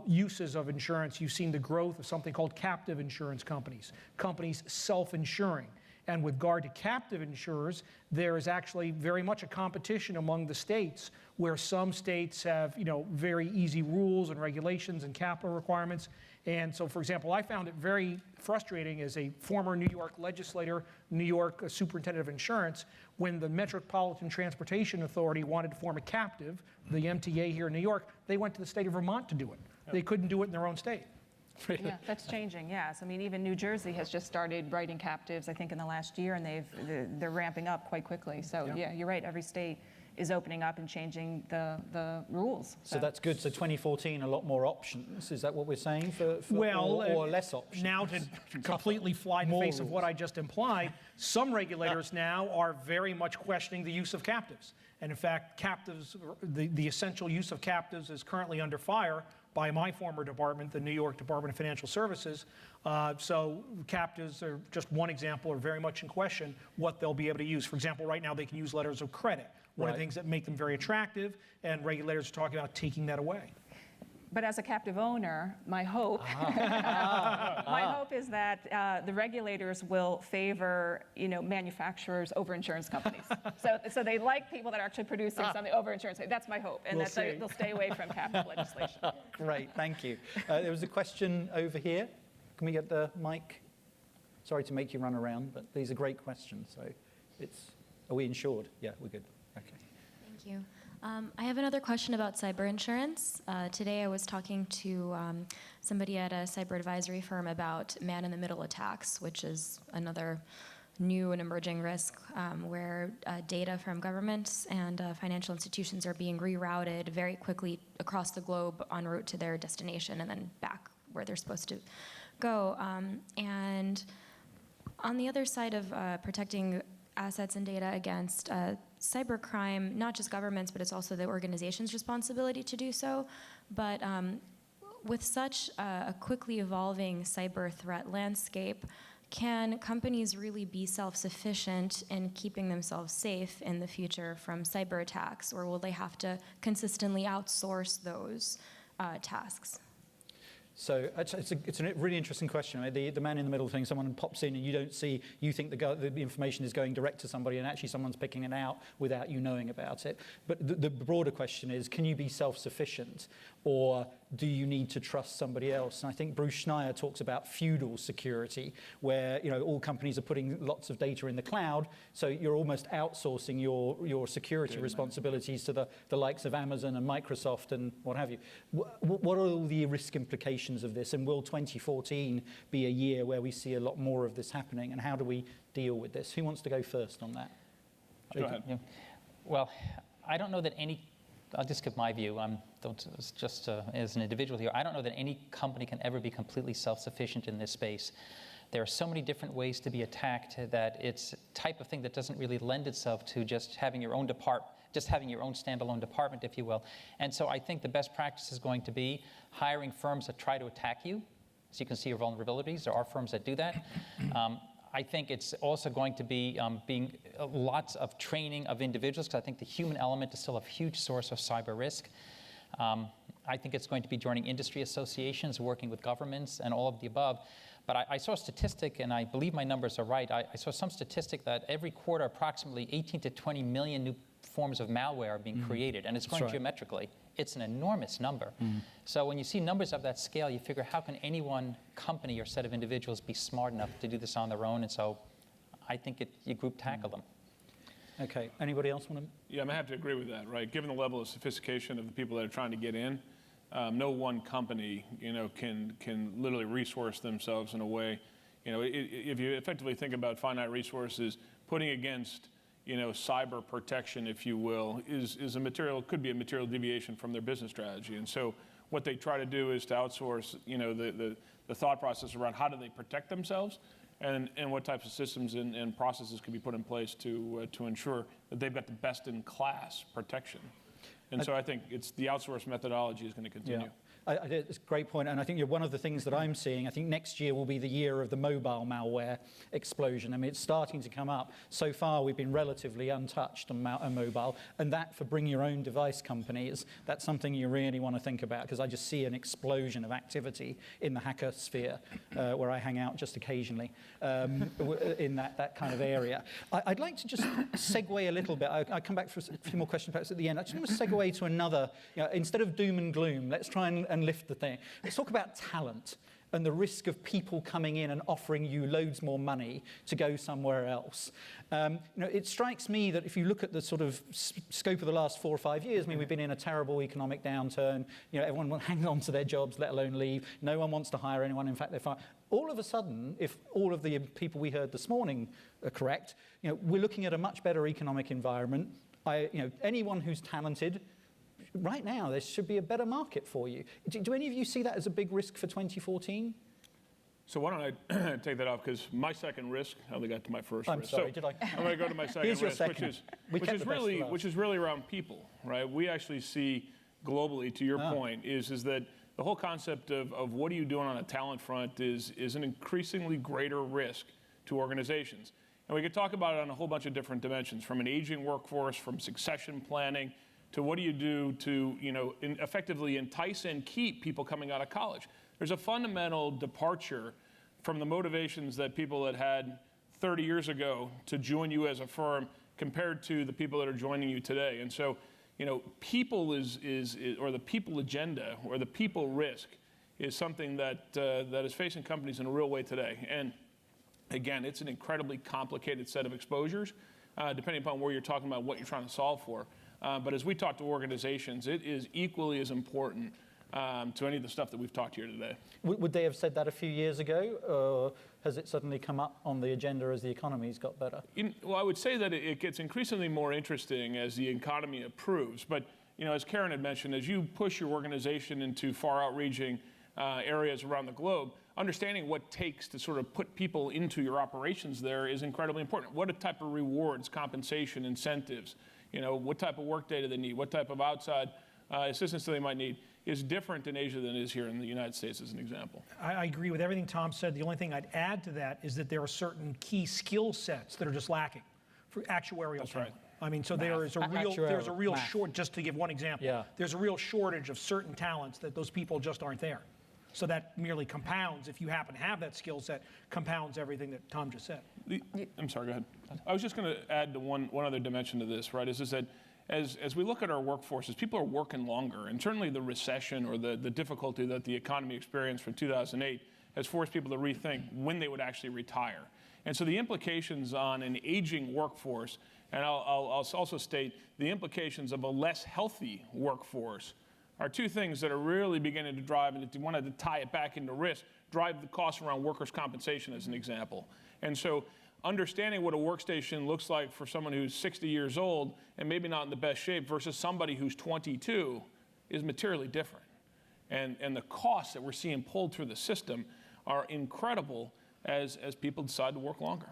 S4: uses of insurance. You've seen the growth of something called captive insurance companies self-insuring. And with regard to captive insurers, there is actually very much a competition among the states, where some states have very easy rules and regulations and capital requirements. And so, for example, I found it very frustrating as a former New York legislator, New York superintendent of insurance, when the Metropolitan Transportation Authority wanted to form a captive, the MTA here in New York, they went to the state of Vermont to do it. They couldn't do it in their own state.
S3: Yeah, that's changing, yes. I mean, even New Jersey has just started writing captives, I think, in the last year, and they're ramping up quite quickly. So, yeah, you're right. Every state is opening up and changing the rules.
S1: So that's good. So 2014, a lot more options. Is that what we're saying or less options?
S4: Now to completely fly in the face of what I just implied, some regulators now are very much questioning the use of captives. And in fact, captives, the essential use of captives is currently under fire by my former department, the New York Department of Financial Services. So captives are just one example, are very much in question what they'll be able to use. For example, right now they can use letters of credit. One of the things that make them very attractive, and regulators are talking about taking that away.
S3: But as a captive owner, my hope, my hope is that the regulators will favor, manufacturers over insurance companies. So they like people that are actually producing something over insurance. That's my hope, and they'll stay away from captive legislation.
S1: Great, thank you. There was a question over here. Can we get the mic? Sorry to make you run around, but these are great questions. So are we insured? Yeah, we're good. Okay.
S9: Thank you. I have another question about cyber insurance. Today I was talking to somebody at a cyber advisory firm about man-in-the-middle attacks, which is another new and emerging risk where data from governments and financial institutions are being rerouted very quickly across the globe en route to their destination and then back where they're supposed to go. And on the other side of protecting assets and data against cybercrime, not just governments, but it's also the organization's responsibility to do so. But with such a quickly evolving cyber threat landscape, can companies really be self-sufficient in keeping themselves safe in the future from cyber attacks, or will they have to consistently outsource those tasks?
S1: So it's a really interesting question. I mean, the man in the middle thing, someone pops in and you don't see, you think the information is going direct to somebody and actually someone's picking it out without you knowing about it. But the broader question is, can you be self-sufficient, or do you need to trust somebody else? And I think Bruce Schneier talks about feudal security, where all companies are putting lots of data in the cloud, so you're almost outsourcing your security responsibilities to the likes of Amazon and Microsoft and what have you. What are all the risk implications of this, and will 2014 be a year where we see a lot more of this happening, and how do we deal with this? Who wants to go first on that?
S5: Go ahead.
S2: Yeah. Well, I don't know that any, I'll just give my view, as an individual here, I don't know that any company can ever be completely self-sufficient in this space. There are so many different ways to be attacked that it's a type of thing that doesn't really lend itself to just having your own standalone department, if you will. And so I think the best practice is going to be hiring firms that try to attack you, so you can see your vulnerabilities. There are firms that do that. I think it's also going to be lots of training of individuals, because I think the human element is still a huge source of cyber risk. I think it's going to be joining industry associations, working with governments, and all of the above. But I saw a statistic, and I believe my numbers are right. I saw some statistic that every quarter approximately 18 to 20 million new forms of malware are being created, and it's growing geometrically. It's an enormous number. So when you see numbers of that scale, you figure, how can any one company or set of individuals be smart enough to do this on their own? And so I think you group tackle them.
S1: Okay, anybody else want to?
S5: Yeah, I'm going to have to agree with that, right? Given the level of sophistication of the people that are trying to get in, no one company, can literally resource themselves in a way. If you effectively think about finite resources, putting against cyber protection, if you will, could be a material deviation from their business strategy. And so what they try to do is to outsource, the thought process around how do they protect themselves, and what types of systems and processes can be put in place to ensure that they've got the best in class protection. And so I think it's the outsource methodology is going to continue.
S1: Yeah. It's a great point, and I think one of the things that I'm seeing, I think next year will be the year of the mobile malware explosion. I mean, it's starting to come up. So far, we've been relatively untouched on mobile, and that for bring your own device companies, that's something you really want to think about, because I just see an explosion of activity in the hacker sphere, where I hang out just occasionally, in that kind of area. I'd like to just segue a little bit. I'll come back for a few more questions perhaps at the end. I just want to segue to another, instead of doom and gloom, let's try and lift the thing. Let's talk about talent and the risk of people coming in and offering you loads more money to go somewhere else. It strikes me that if you look at the sort of scope of the last 4 or 5 years, I mean, we've been in a terrible economic downturn. Everyone hangs on to their jobs, let alone leave. No one wants to hire anyone. In fact, they're fired. All of a sudden, if all of the people we heard this morning are correct, we're looking at a much better economic environment. Anyone who's talented, right now, there should be a better market for you. Do any of you see that as a big risk for 2014?
S5: So why don't I take that off, because my second risk, I only got to my first
S1: I'm
S5: risk.
S1: sorry,
S5: so
S1: did I?
S5: I'm going to go to my second
S1: Here's your
S5: risk,
S1: second.
S5: which is really around people, right? We actually see globally, to your point, is that the whole concept of what are you doing on a talent front is an increasingly greater risk to organizations. And we could talk about it on a whole bunch of different dimensions, from an aging workforce, from succession planning, to what do you do to effectively entice and keep people coming out of college. There's a fundamental departure from the motivations that people that had 30 years ago to join you as a firm compared to the people that are joining you today. And so, people or the people agenda or the people risk is something that is facing companies in a real way today. And again, it's an incredibly complicated set of exposures, depending upon where you're talking about what you're trying to solve for. But as we talk to organizations, it is equally as important to any of the stuff that we've talked here today.
S1: Would they have said that a few years ago, or has it suddenly come up on the agenda as the economy's got better?
S5: Well, I would say that it gets increasingly more interesting as the economy improves. But as Karen had mentioned, as you push your organization into far outreaching areas around the globe, understanding what it takes to sort of put people into your operations there is incredibly important. What type of rewards, compensation, incentives, what type of work data they need, what type of outside assistance they might need. is different in Asia than it is here in the United States, as an example.
S4: I agree with everything Tom said. The only thing I'd add to that is that there are certain key skill sets that are just lacking for actuarial
S5: That's
S4: talent.
S5: right.
S4: I mean, so there's a real
S1: math.
S4: short, just to give one example,
S1: Yeah.
S4: there's a real shortage of certain talents that those people just aren't there. So that merely compounds, if you happen to have that skill set, compounds everything that Tom just said.
S5: I'm sorry, go ahead. I was just going to add to one other dimension to this, right, is that as we look at our workforces, people are working longer, and certainly the recession or the difficulty that the economy experienced from 2008 has forced people to rethink when they would actually retire. And so the implications on an aging workforce, and I'll also state the implications of a less healthy workforce, are two things that are really beginning to drive, and if you wanted to tie it back into risk, drive the costs around workers' compensation as an example. And so understanding what a workstation looks like for someone who's 60 years old and maybe not in the best shape versus somebody who's 22 is materially different. And the costs that we're seeing pulled through the system are incredible as people decide to work longer.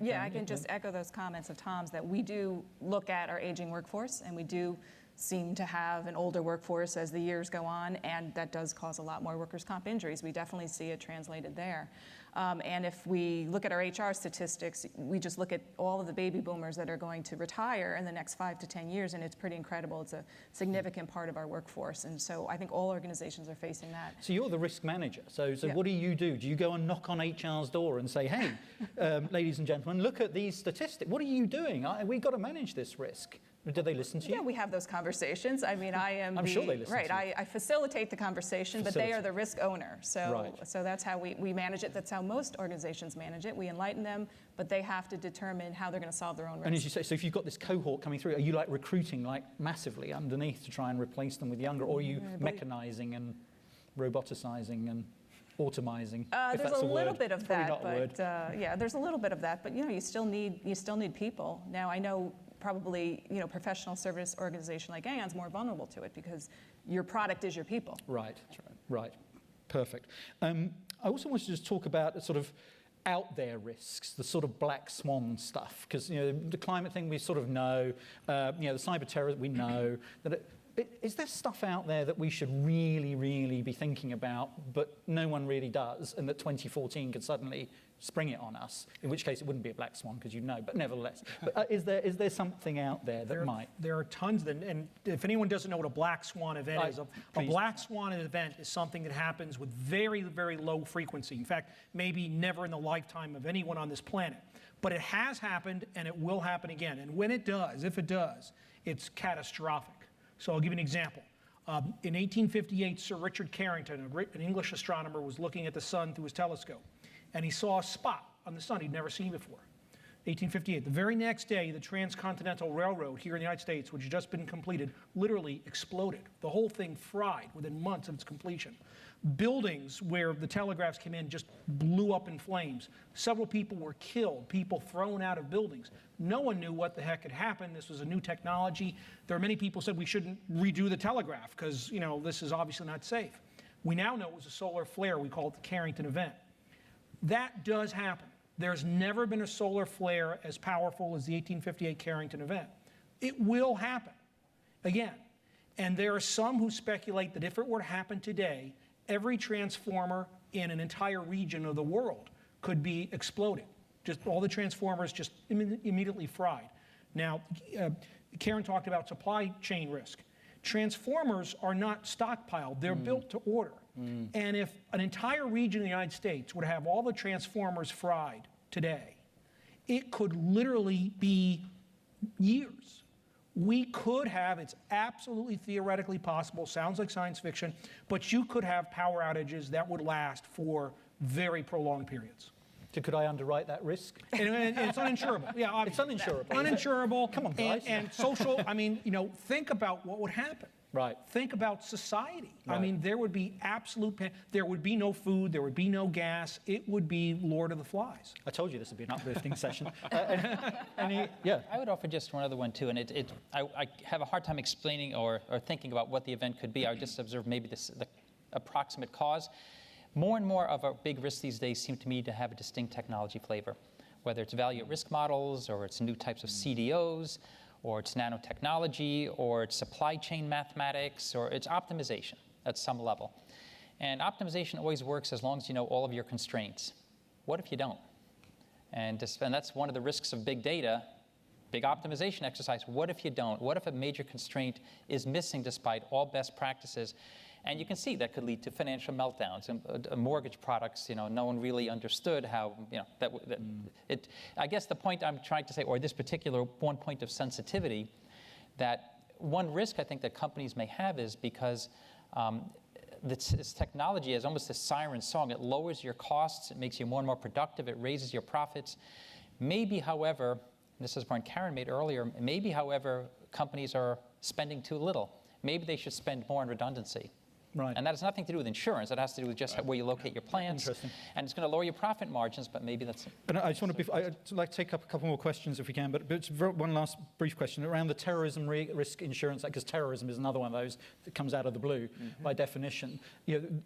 S3: Yeah, I can just echo those comments of Tom's that we do look at our aging workforce, and we do seem to have an older workforce as the years go on, and that does cause a lot more workers' comp injuries. We definitely see it translated there. And if we look at our HR statistics, we just look at all of the baby boomers that are going to retire in the next 5 to 10 years, and it's pretty incredible. It's a significant part of our workforce, and so I think all organizations are facing that.
S1: So you're the risk manager. So
S3: Yeah.
S1: what do you do? Do you go and knock on HR's door and say, hey, ladies and gentlemen, look at these statistics. What are you doing? We've got to manage this risk. Do they listen to you?
S3: Yeah, we have those conversations. I mean,
S1: I'm sure they listen
S3: right.
S1: to you.
S3: I facilitate the conversation, but they are the risk owner. So,
S1: Right.
S3: so that's how we manage it. That's how most organizations manage it. We enlighten them, but they have to determine how they're going to solve their own risk.
S1: And as you say, so if you've got this cohort coming through, are you like recruiting like massively underneath to try and replace them with younger, or are you mechanizing and roboticizing and automizing? If
S3: There's
S1: that's
S3: a little
S1: word.
S3: bit of
S1: Probably
S3: that,
S1: not a word.
S3: but yeah, there's a little bit of that. But you still need people. Now I know probably professional service organization like Aon's more vulnerable to it because your product is your people.
S1: Right, right. Perfect. I also wanted to just talk about sort of out there risks, the sort of black swan stuff, because the climate thing we sort of know, the cyber terror we know. Is there stuff out there that we should really, really be thinking about, but no one really does, and that 2014 could suddenly spring it on us, in which case it wouldn't be a black swan because you'd know, but nevertheless. But is there something out there that might?
S4: There are tons, and if anyone doesn't know what a black swan event is, a black swan event is something that happens with very, very low frequency. In fact, maybe never in the lifetime of anyone on this planet. But it has happened, and it will happen again. And when it does, if it does, it's catastrophic. So I'll give you an example. In 1858, Sir Richard Carrington, an English astronomer, was looking at the sun through his telescope, and he saw a spot on the sun he'd never seen before. 1858. The very next day, the Transcontinental Railroad here in the United States, which had just been completed, literally exploded. The whole thing fried within months of its completion. Buildings where the telegraphs came in just blew up in flames. Several people were killed, people thrown out of buildings. No one knew what the heck had happened. This was a new technology. There are many people who said we shouldn't redo the telegraph because, this is obviously not safe. We now know it was a solar flare. We call it the Carrington event. That does happen. There's never been a solar flare as powerful as the 1858 Carrington event. It will happen again. And there are some who speculate that if it were to happen today, every transformer in an entire region of the world could be exploded. Just all the transformers just immediately fried. Now, Karen talked about supply chain risk. Transformers are not stockpiled. They're built to order. And if an entire region of the United States would have all the transformers fried today, it could literally be years. We could have, it's absolutely theoretically possible, sounds like science fiction, but you could have power outages that would last for very prolonged periods.
S1: So could I underwrite that risk?
S4: And it's uninsurable. Yeah, obviously.
S1: It's uninsurable.
S4: Uninsurable.
S1: Come on, guys.
S4: And social, think about what would happen.
S1: Right.
S4: Think about society.
S1: Right.
S4: I mean, there would be there would be no food, there would be no gas. It would be Lord of the Flies.
S1: I told you this would be an uplifting session. Yeah.
S2: I would offer just one other one too, and I have a hard time explaining or thinking about what the event could be. I would just observe maybe the approximate cause. More and more of our big risks these days seem to me to have a distinct technology flavor, whether it's value at risk models or it's new types of CDOs, or it's nanotechnology, or it's supply chain mathematics, or it's optimization at some level. And optimization always works as long as you know all of your constraints. What if you don't? And that's one of the risks of big data, big optimization exercise. What if you don't? What if a major constraint is missing despite all best practices? And you can see that could lead to financial meltdowns. And mortgage products, no one really understood how, I guess the point I'm trying to say, or this particular one point of sensitivity, that one risk I think that companies may have is because this technology is almost a siren song. It lowers your costs, it makes you more and more productive, it raises your profits. Maybe, however, this is a point Karen made earlier, maybe, however, companies are spending too little. Maybe they should spend more on redundancy.
S1: Right.
S2: And that has nothing to do with insurance. It has to do with just where you locate your plants.
S1: Interesting.
S2: And it's going to lower your profit margins, but maybe that's...
S1: And I just want to, I'd like to take up a couple more questions if we can, but one last brief question around the terrorism risk insurance, because terrorism is another one of those that comes out of the blue by definition.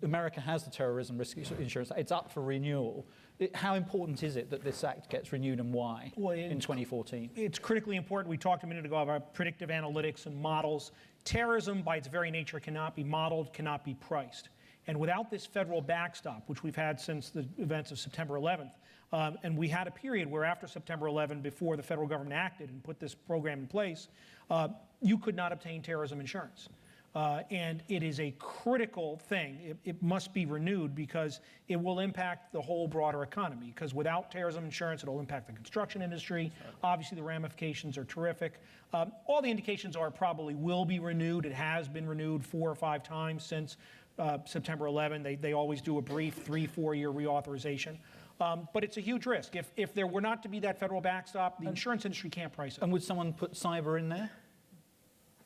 S1: America has the terrorism risk insurance. It's up for renewal. How important is it that this act gets renewed, and why in 2014?
S4: It's critically important. We talked a minute ago about predictive analytics and models. Terrorism, by its very nature, cannot be modeled, cannot be priced. And without this federal backstop, which we've had since the events of September 11th, and we had a period where after September 11, before the federal government acted and put this program in place, you could not obtain terrorism insurance. And it is a critical thing. It must be renewed because it will impact the whole broader economy. Because without terrorism insurance, it'll impact the construction industry. Obviously, the ramifications are terrific. All the indications are it probably will be renewed. It has been renewed 4 or 5 times since September 11. They always do a brief 3-4 year reauthorization. But it's a huge risk. If there were not to be that federal backstop, the insurance industry can't price it.
S1: And would someone put cyber in there?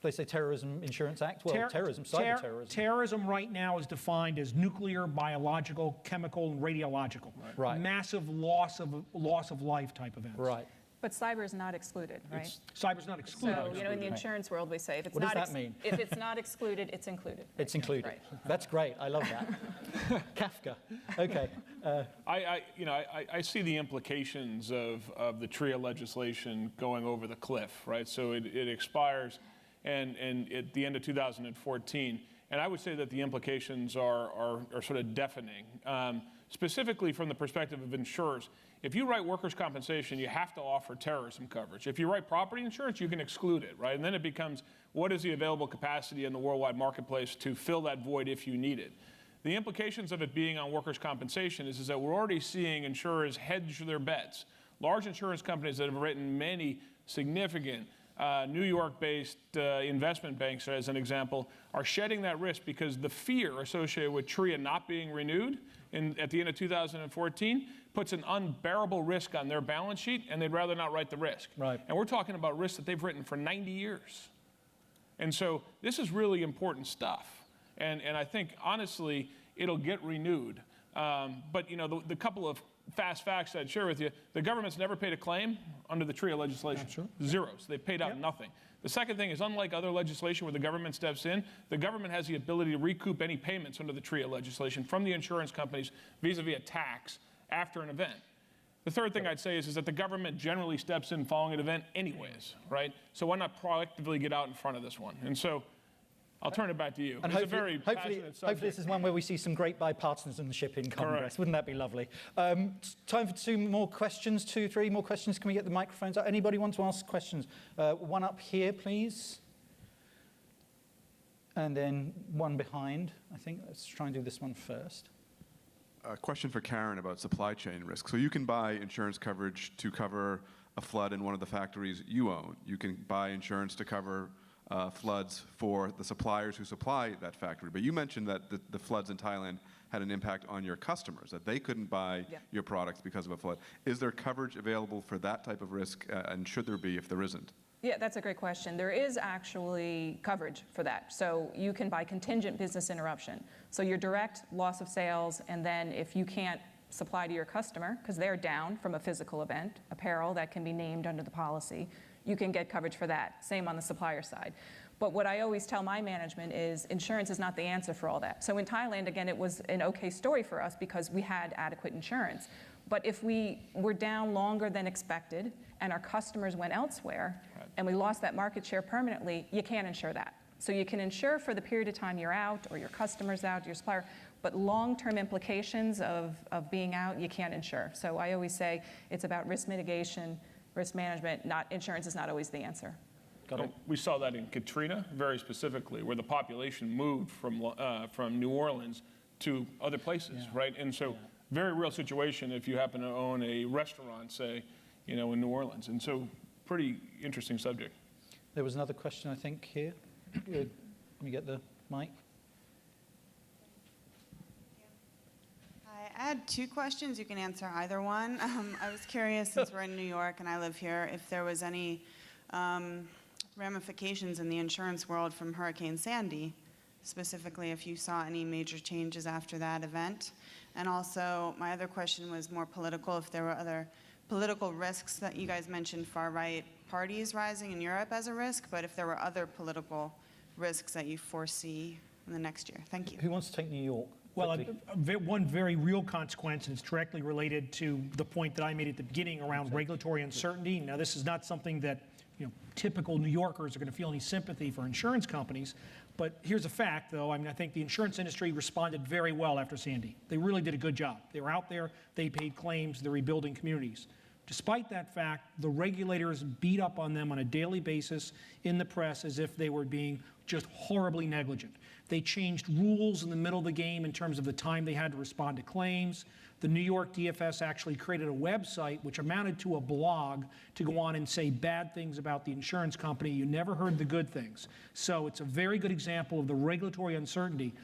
S1: They say Terrorism Insurance Act? Well, terrorism, cyber terrorism.
S4: Terrorism right now is defined as nuclear, biological, chemical, and radiological.
S1: Right.
S4: Massive loss of life type events.
S1: Right.
S3: But cyber is not excluded, right?
S4: Cyber's not excluded.
S3: So, in the insurance world, we say if it's
S1: What
S3: not
S1: does that mean?
S3: if it's not excluded, it's included.
S1: It's included.
S3: Right.
S1: That's great. I love that. Kafka. Okay.
S5: I see the implications of the TRIA legislation going over the cliff, right? So it expires and at the end of 2014. And I would say that the implications are sort of deafening, specifically from the perspective of insurers. If you write workers' compensation, you have to offer terrorism coverage. If you write property insurance, you can exclude it, right? And then it becomes, what is the available capacity in the worldwide marketplace to fill that void if you need it? The implications of it being on workers' compensation is that we're already seeing insurers hedge their bets. Large insurance companies that have written many significant New York-based investment banks, as an example, are shedding that risk because the fear associated with TRIA not being renewed at the end of 2014 puts an unbearable risk on their balance sheet, and they'd rather not write the risk.
S1: Right.
S5: And we're talking about risks that they've written for 90 years. And so this is really important stuff. And I think, honestly, it'll get renewed. But, the couple of fast facts I'd share with you, the government's never paid a claim under the TRIA legislation.
S4: Sure.
S5: Zero. So they've paid out nothing. The second thing is, unlike other legislation where the government steps in, the government has the ability to recoup any payments under the TRIA legislation from the insurance companies vis-a-vis a tax after an event. The third thing I'd say is that the government generally steps in following an event anyways, right? So why not proactively get out in front of this one? And so I'll turn it back to you.
S1: And
S5: It's a very passionate subject.
S1: hopefully this is one where we see some great bipartisanship in Congress.
S5: Correct.
S1: Wouldn't that be lovely? Time for 2 more questions, 2, 3 more questions. Can we get the microphones out? Anybody want to ask questions? One up here, please. And then one behind, I think. Let's try and do this one first.
S10: A question for Karen about supply chain risk. So you can buy insurance coverage to cover a flood in one of the factories you own. You can buy insurance to cover floods for the suppliers who supply that factory. But you mentioned that the floods in Thailand had an impact on your customers, that they couldn't buy your products because of a flood. Is there coverage available for that type of risk, and should there be if there isn't?
S3: Yeah, that's a great question. There is actually coverage for that. So you can buy contingent business interruption. So your direct loss of sales, and then if you can't supply to your customer, because they're down from a physical event, apparel that can be named under the policy, you can get coverage for that. Same on the supplier side. But what I always tell my management is insurance is not the answer for all that. So in Thailand, again, it was an okay story for us because we had adequate insurance. But if we were down longer than expected and our customers went elsewhere, and we lost that market share permanently, you can't insure that. So you can insure for the period of time you're out, or your customer's out, your supplier, but long-term implications of being out, you can't insure. So I always say it's about risk mitigation, risk management, not insurance is not always the answer.
S1: Got it.
S5: We saw that in Katrina very specifically, where the population moved from New Orleans to other places, right? And so very real situation if you happen to own a restaurant, say, in New Orleans. And so pretty interesting subject.
S1: There was another question, I think, here. Let me get the mic.
S11: Hi, I had two questions. You can answer either one. I was curious, since we're in New York and I live here, if there was any ramifications in the insurance world from Hurricane Sandy, specifically if you saw any major changes after that event. And also, my other question was more political, if there were other political risks that you guys mentioned, far-right parties rising in Europe as a risk, but if there were other political risks that you foresee in the next year. Thank you.
S1: Who wants to take New York?
S4: Well, one very real consequence, and it's directly related to the point that I made at the beginning around regulatory uncertainty. Now, this is not something that typical New Yorkers are going to feel any sympathy for insurance companies, but here's a fact, though. I mean, I think the insurance industry responded very well after Sandy. They really did a good job. They were out there, they paid claims, they're rebuilding communities. Despite that fact, the regulators beat up on them on a daily basis in the press as if they were being just horribly negligent. They changed rules in the middle of the game in terms of the time they had to respond to claims. The New York DFS actually created a website which amounted to a blog to go on and say bad things about the insurance company. You never heard the good things. So it's a very good example of the regulatory uncertainty.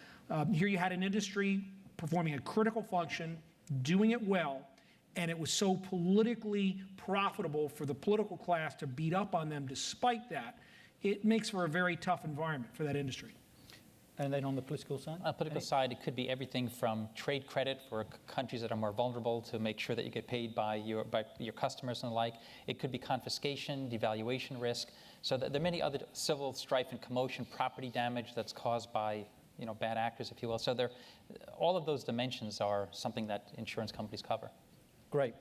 S4: Here you had an industry performing a critical function, doing it well, and it was so politically profitable for the political class to beat up on them despite that. It makes for a very tough environment for that industry.
S1: And then on the political side?
S2: On the political side, it could be everything from trade credit for countries that are more vulnerable to make sure that you get paid by your customers and the like. It could be confiscation, devaluation risk. So there are many other civil strife and commotion, property damage that's caused by bad actors, if you will. So all of those dimensions are something that insurance companies cover.
S1: Great.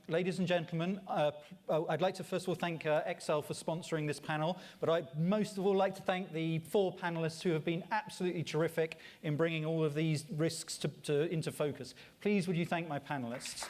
S1: Ladies and gentlemen, I'd like to first of all thank Excel for sponsoring this panel, but I'd most of all like to thank the 4 panelists who have been absolutely terrific in bringing all of these risks into focus. Please would you thank my panelists.